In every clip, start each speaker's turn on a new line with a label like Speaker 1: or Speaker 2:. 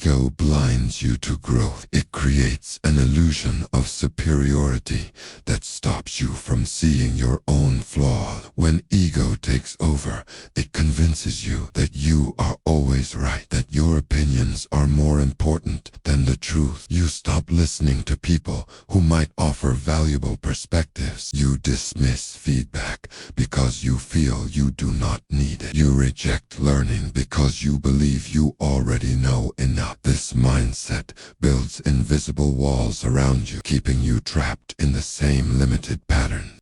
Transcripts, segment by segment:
Speaker 1: Ego blinds you to growth. It creates an illusion of superiority that stops you from seeing your own flaws. When ego takes over, it convinces you that you are always right, that your opinions are more important than the truth. You stop listening to people who might offer valuable perspectives. You dismiss feedback because you feel you do not need it. You reject learning because you believe you already know enough. This mindset builds invisible walls around you, keeping you trapped in the same limited pattern.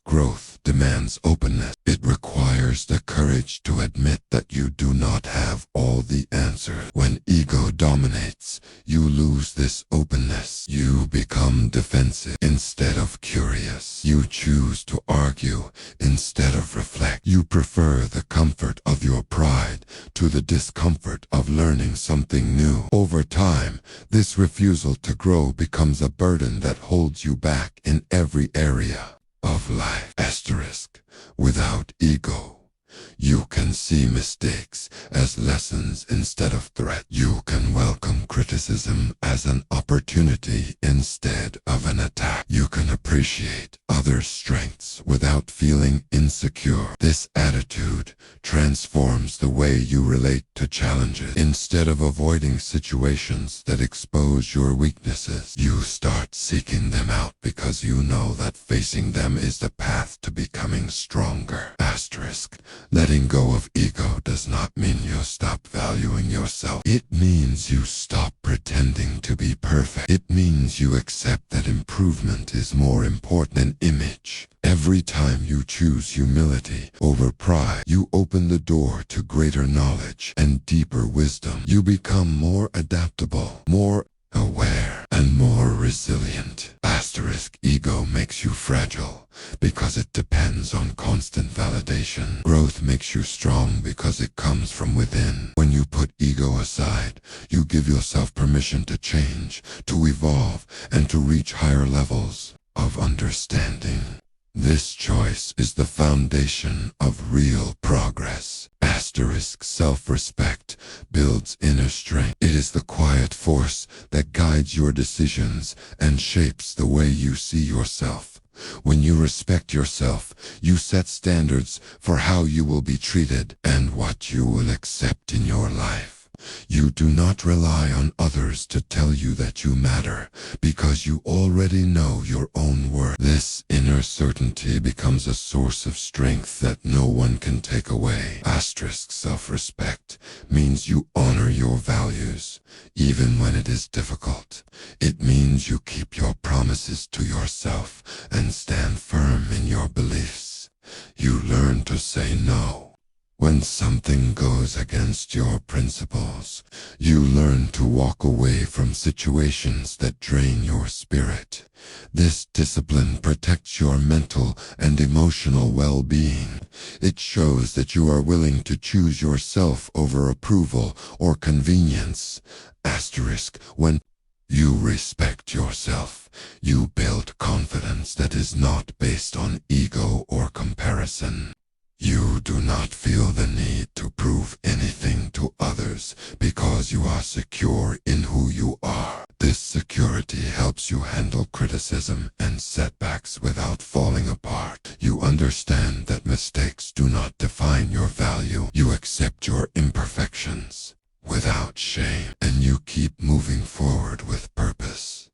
Speaker 1: Growth demands openness. It requires the courage to admit that you do not have all the answers. When ego dominates, you lose this openness. You become defensive instead of curious. You choose to argue instead of reflect. You prefer the comfort of your pride to the discomfort of learning something new. Over time, this refusal to grow becomes a burden that holds you back in every area of life. Without ego, you can see mistakes as lessons instead of threat. You can welcome criticism as an opportunity instead of an attack. You can appreciate others' strengths without feeling insecure. This attitude transforms the way you relate to challenges. Instead of avoiding situations that expose your weaknesses, you start seeking them out because you know that facing them is the path to becoming stronger. Letting go of ego does not mean you stop valuing yourself. It means you stop pretending to be perfect. It means you accept that improvement is more important than image. Every time you choose humility over pride, you open the door to greater knowledge and deeper wisdom. You become more adaptable, more aware, and more resilient. Ego makes you fragile because it depends on constant validation. Growth makes you strong because it comes from within. When you put ego aside, you give yourself permission to change, to evolve, and to reach higher levels of understanding. This choice is the foundation of real progress. Self-respect builds inner strength. It is the quiet force that guides your decisions and shapes the way you see yourself. When you respect yourself, you set standards for how you will be treated and what you will accept in your life. You do not rely on others to tell you that you matter because you already know your own worth. This inner certainty becomes a source of strength that no one can take away. Self-respect means you honor your values, even when it is difficult. It means you keep your promises to yourself and stand firm in your beliefs. You learn to say no when something goes against your principles. You learn to walk away from situations that drain your spirit. This discipline protects your mental and emotional well-being. It shows that you are willing to choose yourself over approval or convenience. When you respect yourself, you build confidence that is not based on ego or comparison. You do not feel the need to prove anything to others because you are secure in who you are. This security helps you handle criticism and setbacks without falling apart. You understand that mistakes do not define your value. You accept your imperfections without shame, and you keep moving forward with purpose.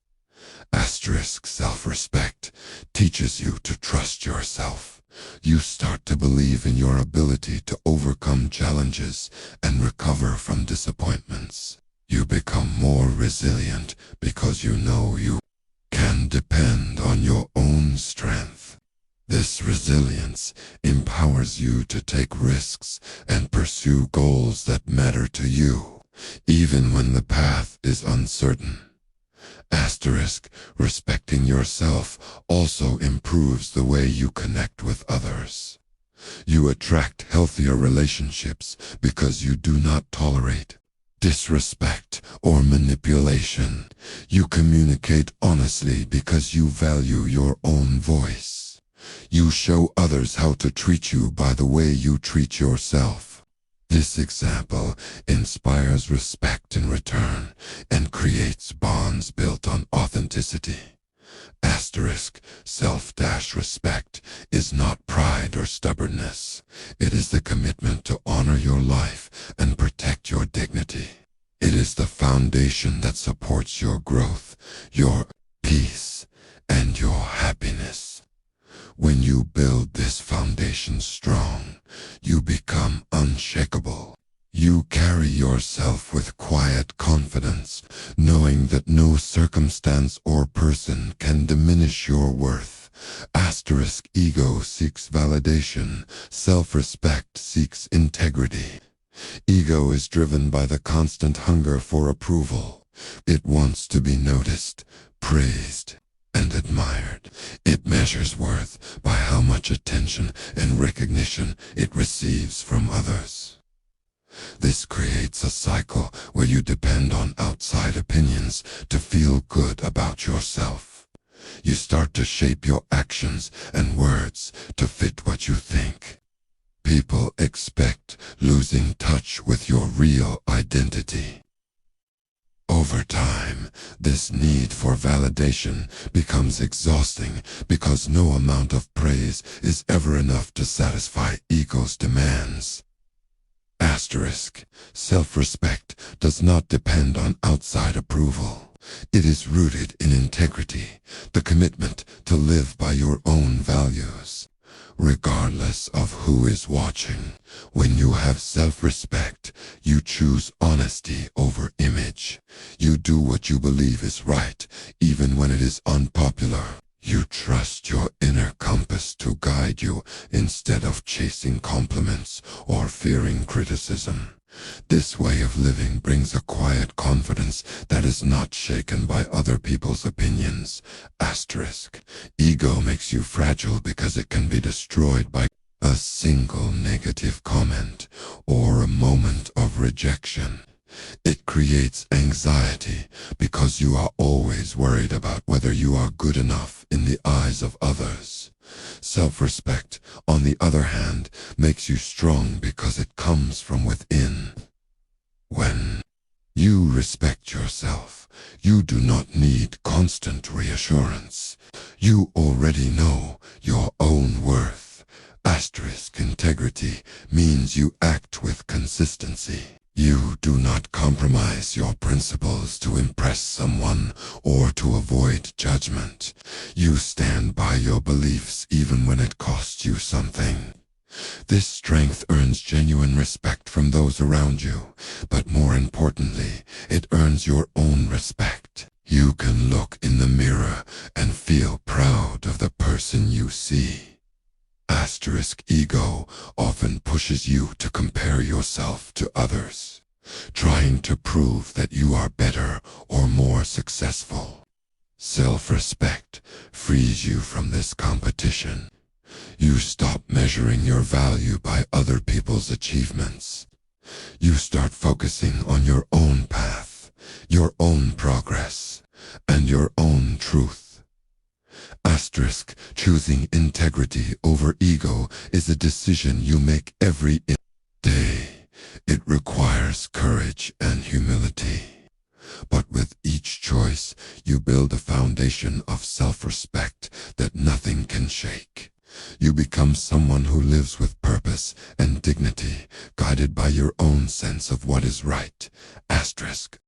Speaker 1: Self-respect teaches you to trust yourself. You start to believe in your ability to overcome challenges and recover from disappointments. You become more resilient because you know you can depend on your own strength. This resilience empowers you to take risks and pursue goals that matter to you, even when the path is uncertain. Respecting yourself also improves the way you connect with others. You attract healthier relationships because you do not tolerate disrespect or manipulation. You communicate honestly because you value your own voice. You show others how to treat you by the way you treat yourself. This example inspires respect in return and creates bonds built on authenticity. Asterisk, self-respect is not pride or stubbornness. It is the commitment to honor your life and protect your dignity. It is the foundation that supports your growth, your peace, and your happiness. When you build this foundation strong, you become unshakable. You carry yourself with quiet confidence, knowing that no circumstance or person can diminish your worth. Asterisk, ego seeks validation, self-respect seeks integrity. Ego is driven by the constant hunger for approval. It wants to be noticed, praised, and admired. It measures worth by how much attention and recognition it receives from others. This creates a cycle where you depend on outside opinions to feel good about yourself. You start to shape your actions and words to fit what you think. People expect losing touch with your real identity. Over time, this need for validation becomes exhausting because no amount of praise is ever enough to satisfy ego's demands. Asterisk, self-respect does not depend on outside approval. It is rooted in integrity, the commitment to live by your own values. Regardless of who is watching, when you have self-respect, you choose honesty over image. You do what you believe is right, even when it is unpopular. You trust your inner compass to guide you instead of chasing compliments or fearing criticism. This way of living brings a quiet confidence that is not shaken by other people's opinions. Asterisk, ego makes you fragile because it can be destroyed by a single negative comment or a moment of rejection. It creates anxiety because you are always worried about whether you are good enough in the eyes of others. Self-respect, on the other hand, makes you strong because it comes from within. When you respect yourself, you do not need constant reassurance. You already know your own worth. Asterisk, integrity means you act with consistency. You do not compromise your principles to impress someone or to avoid judgment. You stand by your beliefs even when it costs you something. This strength earns genuine respect from those around you, but more importantly, it earns your own respect. You can look in the mirror and feel proud of the person you see. Asterisk, ego often pushes you to compare yourself to others, trying to prove that you are better or more successful. Self-respect frees you from this competition. You stop measuring your value by other people's achievements. You start focusing on your own path, your own progress, and your own truth. Asterisk, choosing integrity over ego is a decision you make every day. It requires courage and humility. But with each choice, you build a foundation of self-respect that nothing can shake. You become someone who lives with purpose and dignity, guided by your own sense of what is right. Asterisk,